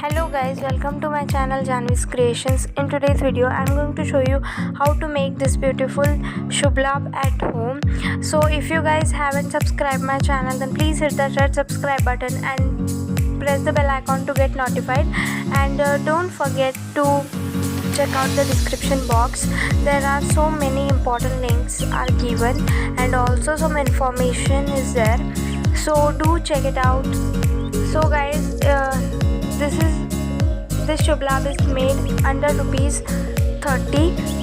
Hello guys, welcome to my channel Janhavi's Creations. In today's video I'm going to show you how to make this beautiful Shubh Labh at home. So if you guys haven't subscribed my channel, then please hit that red subscribe button and press the bell icon to get notified, and don't forget to check out the description box. There are so many important links are given and also some information is there, so do check it out. So guys, this Shubh Labh is made under ₹30.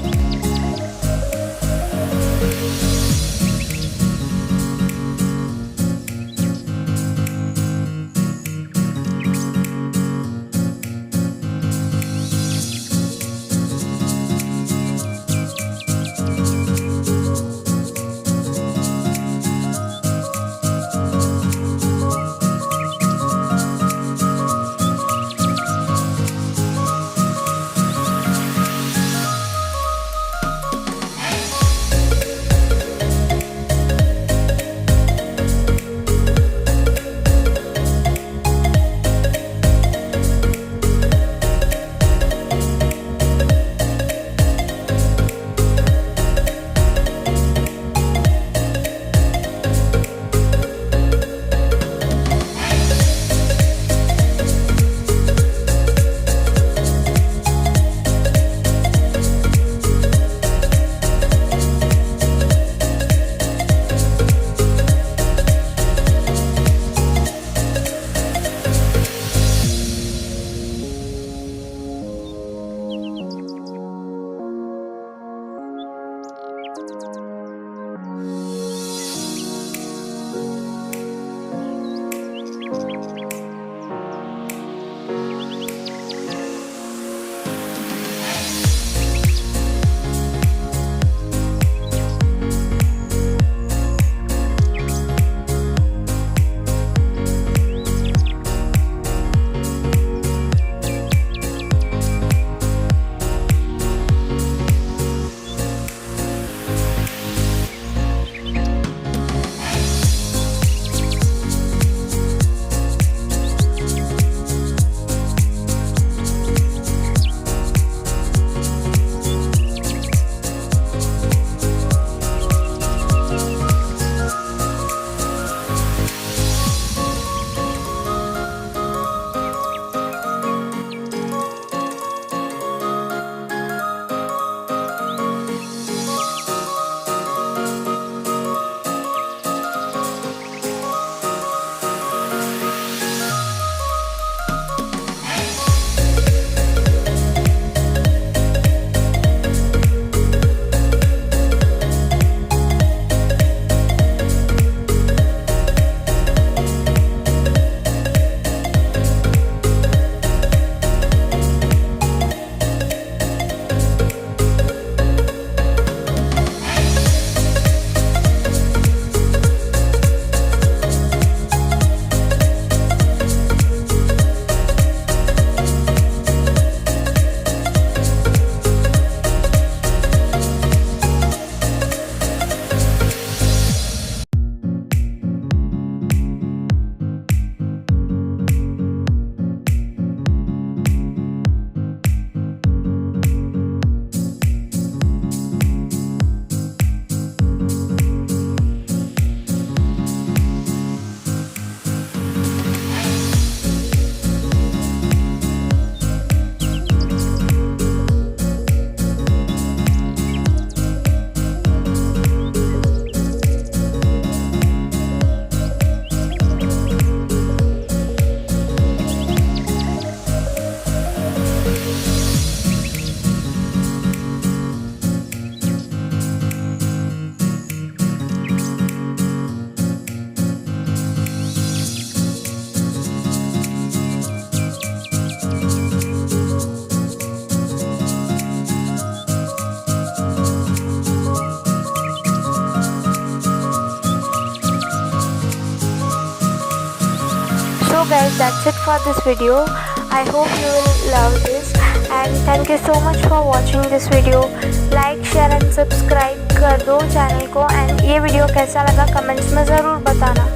So guys, that's it for this video. I hope you will love this, and thank you so much for watching this video. Like, share and subscribe कर दो channel को, and ये video कैसा लगा comments में ज़रूर बताना.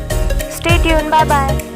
Stay tuned, bye bye.